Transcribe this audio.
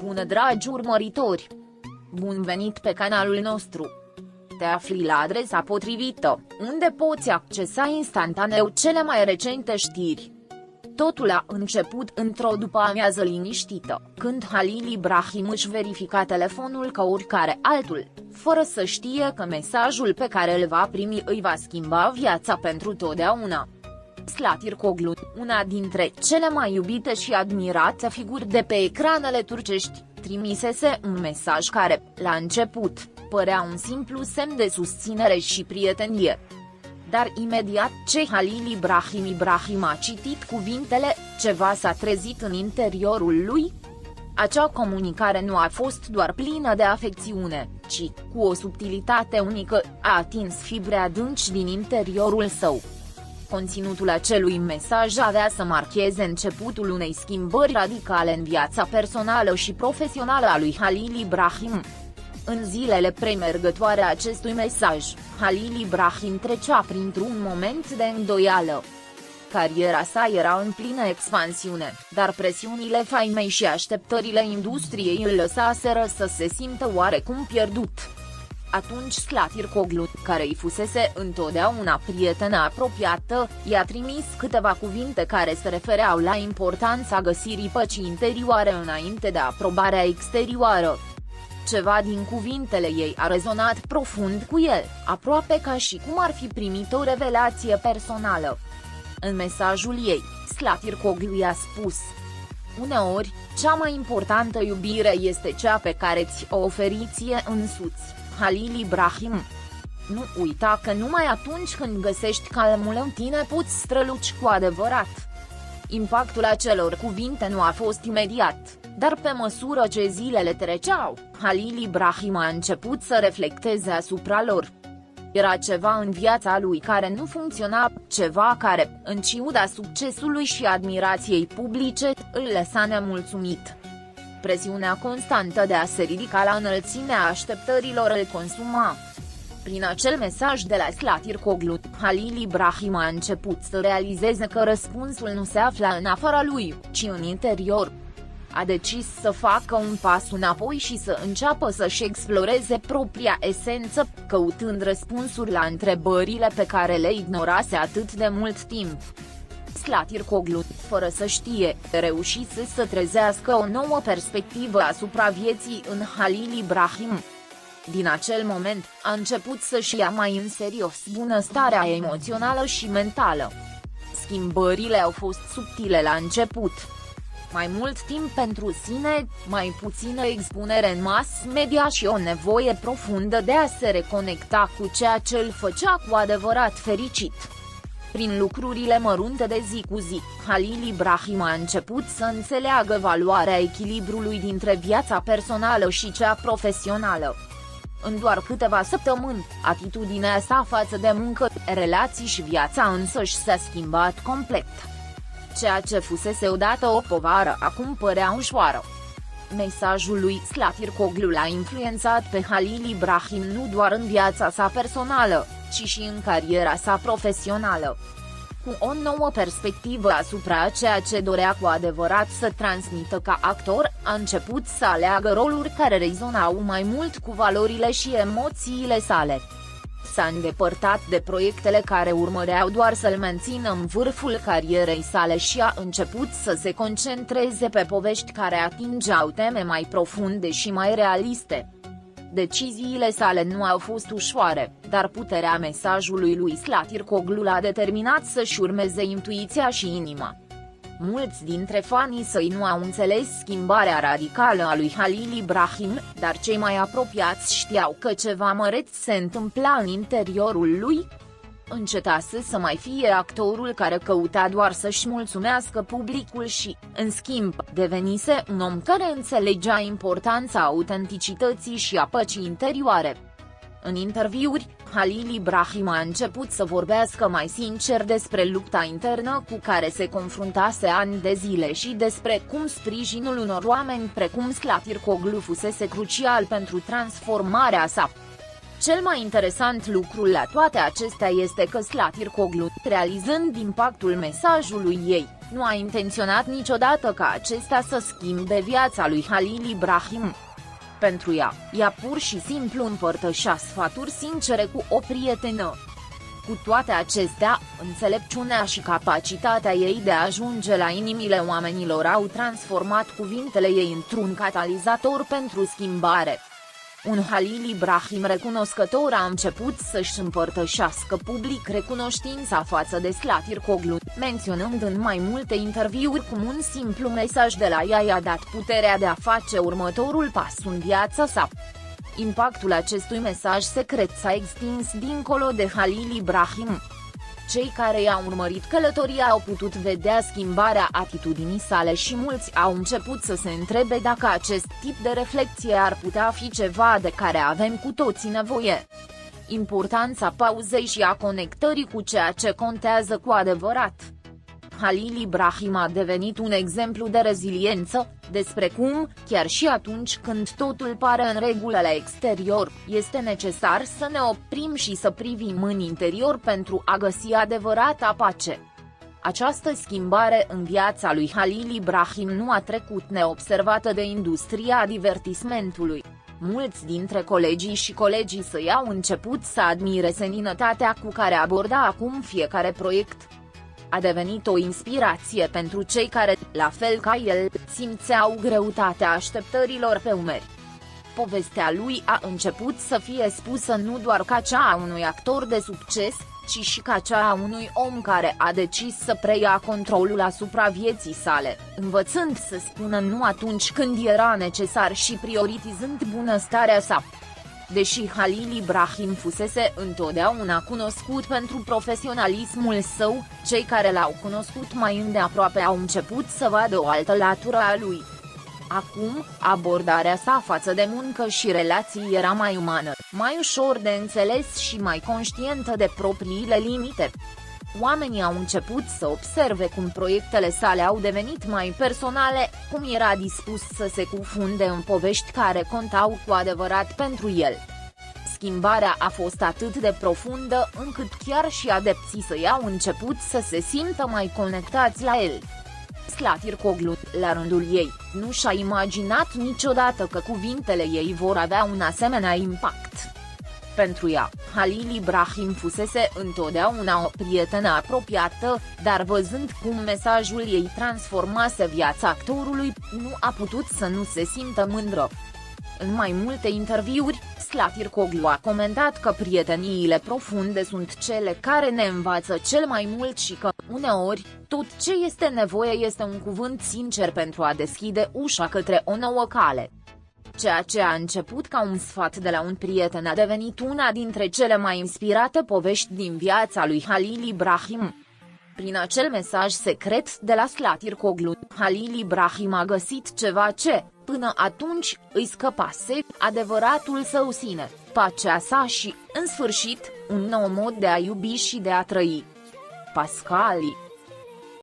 Bună dragi urmăritori! Bun venit pe canalul nostru! Te afli la adresa potrivită, unde poți accesa instantaneu cele mai recente știri. Totul a început într-o după-amiază liniștită, când Halil Ibrahim își verifica telefonul ca oricare altul, fără să știe că mesajul pe care îl va primi îi va schimba viața pentru totdeauna. Zlatirkoglu, una dintre cele mai iubite și admirate figuri de pe ecranele turcești, trimisese un mesaj care, la început, părea un simplu semn de susținere și prietenie. Dar imediat ce Halil Ibrahim a citit cuvintele, ceva s-a trezit în interiorul lui. Acea comunicare nu a fost doar plină de afecțiune, ci, cu o subtilitate unică, a atins fibre adânci din interiorul său. Conținutul acelui mesaj avea să marcheze începutul unei schimbări radicale în viața personală și profesională a lui Halil Ibrahim. În zilele premergătoare a acestui mesaj, Halil Ibrahim trecea printr-un moment de îndoială. Cariera sa era în plină expansiune, dar presiunile faimei și așteptările industriei îl lăsaseră să se simtă oarecum pierdut. Atunci Zlatirkoglu, care îi fusese întotdeauna prietenă apropiată, i-a trimis câteva cuvinte care se refereau la importanța găsirii păcii interioare înainte de aprobarea exterioară. Ceva din cuvintele ei a rezonat profund cu el, aproape ca și cum ar fi primit o revelație personală. În mesajul ei, Zlatirkoglu i-a spus: "Uneori, cea mai importantă iubire este cea pe care ți-o oferi ție însuți, Halil Ibrahim. Nu uita că numai atunci când găsești calmul în tine poți străluci cu adevărat." Impactul acelor cuvinte nu a fost imediat, dar pe măsură ce zilele treceau, Halil Ibrahim a început să reflecteze asupra lor. Era ceva în viața lui care nu funcționa, ceva care, în ciuda succesului și admirației publice, îl lăsa nemulțumit. Presiunea constantă de a se ridica la înălțimea așteptărilor îl consuma. Prin acel mesaj de la Zlatirkoglu, Halil Ibrahim a început să realizeze că răspunsul nu se afla în afara lui, ci în interior. A decis să facă un pas înapoi și să înceapă să-și exploreze propria esență, căutând răspunsuri la întrebările pe care le ignorase atât de mult timp. Zlatirkoglu, fără să știe, reușise să trezească o nouă perspectivă asupra vieții în Halil Ibrahim. Din acel moment, a început să-și ia mai în serios bunăstarea emoțională și mentală. Schimbările au fost subtile la început. Mai mult timp pentru sine, mai puțină expunere în mass media și o nevoie profundă de a se reconecta cu ceea ce îl făcea cu adevărat fericit. Prin lucrurile mărunte de zi cu zi, Halil Ibrahim a început să înțeleagă valoarea echilibrului dintre viața personală și cea profesională. În doar câteva săptămâni, atitudinea sa față de muncă, relații și viața însăși s-a schimbat complet. Ceea ce fusese odată o povară acum părea ușoară. Mesajul lui Zlatirkoglu l-a influențat pe Halil Ibrahim nu doar în viața sa personală, ci și în cariera sa profesională. Cu o nouă perspectivă asupra ceea ce dorea cu adevărat să transmită ca actor, a început să aleagă roluri care rezonau mai mult cu valorile și emoțiile sale. S-a îndepărtat de proiectele care urmăreau doar să-l mențină în vârful carierei sale și a început să se concentreze pe povești care atingeau teme mai profunde și mai realiste. Deciziile sale nu au fost ușoare, dar puterea mesajului lui Zlatirkoglu l-a determinat să-și urmeze intuiția și inima. Mulți dintre fanii săi nu au înțeles schimbarea radicală a lui Halil Ibrahim, dar cei mai apropiați știau că ceva măreț se întâmpla în interiorul lui. Încetase să mai fie actorul care căuta doar să-și mulțumească publicul și, în schimb, devenise un om care înțelegea importanța autenticității și a păcii interioare. În interviuri, Halil Ibrahim a început să vorbească mai sincer despre lupta internă cu care se confruntase ani de zile și despre cum sprijinul unor oameni precum Zlatirkoglu fusese crucial pentru transformarea sa. Cel mai interesant lucru la toate acestea este că Slatirkoglu, realizând impactul mesajului ei, nu a intenționat niciodată ca acesta să schimbe viața lui Halil Ibrahim. Pentru ea pur și simplu împărtășea sfaturi sincere cu o prietenă. Cu toate acestea, înțelepciunea și capacitatea ei de a ajunge la inimile oamenilor au transformat cuvintele ei într-un catalizator pentru schimbare. Un Halil Ibrahim recunoscător a început să-și împărtășească public recunoștința față de Slatirkoglu, menționând în mai multe interviuri cum un simplu mesaj de la ea i-a dat puterea de a face următorul pas în viața sa. Impactul acestui mesaj secret s-a extins dincolo de Halil Ibrahim. Cei care i-au urmărit călătoria au putut vedea schimbarea atitudinii sale și mulți au început să se întrebe dacă acest tip de reflecție ar putea fi ceva de care avem cu toții nevoie. Importanța pauzei și a conectării cu ceea ce contează cu adevărat. Halil Ibrahim a devenit un exemplu de reziliență, despre cum, chiar și atunci când totul pare în regulă la exterior, este necesar să ne oprim și să privim în interior pentru a găsi adevărata pace. Această schimbare în viața lui Halil Ibrahim nu a trecut neobservată de industria divertismentului. Mulți dintre colegii și colegii săi au început să admire seninătatea cu care aborda acum fiecare proiect. A devenit o inspirație pentru cei care, la fel ca el, simțeau greutatea așteptărilor pe umeri. Povestea lui a început să fie spusă nu doar ca cea a unui actor de succes, ci și ca cea a unui om care a decis să preia controlul asupra vieții sale, învățând să spună nu atunci când era necesar și prioritizând bunăstarea sa. Deși Halil Ibrahim fusese întotdeauna cunoscut pentru profesionalismul său, cei care l-au cunoscut mai îndeaproape au început să vadă o altă latură a lui. Acum, abordarea sa față de muncă și relații era mai umană, mai ușor de înțeles și mai conștientă de propriile limite. Oamenii au început să observe cum proiectele sale au devenit mai personale, cum era dispus să se cufunde în povești care contau cu adevărat pentru el. Schimbarea a fost atât de profundă încât chiar și adepții săi au început să se simtă mai conectați la el. Slatirkoglu, la rândul ei, nu și-a imaginat niciodată că cuvintele ei vor avea un asemenea impact. Pentru ea, Halil Ibrahim fusese întotdeauna o prietenă apropiată, dar văzând cum mesajul ei transformase viața actorului, nu a putut să nu se simtă mândră. În mai multe interviuri, Slatirkoglu a comentat că prieteniile profunde sunt cele care ne învață cel mai mult și că, uneori, tot ce este nevoie este un cuvânt sincer pentru a deschide ușa către o nouă cale. Ceea ce a început ca un sfat de la un prieten a devenit una dintre cele mai inspirate povești din viața lui Halil Ibrahim. Prin acel mesaj secret de la Slatirkoglu, Halil Ibrahim a găsit ceva ce, până atunci, îi scăpase, adevăratul său sine, pacea sa și, în sfârșit, un nou mod de a iubi și de a trăi. Pascali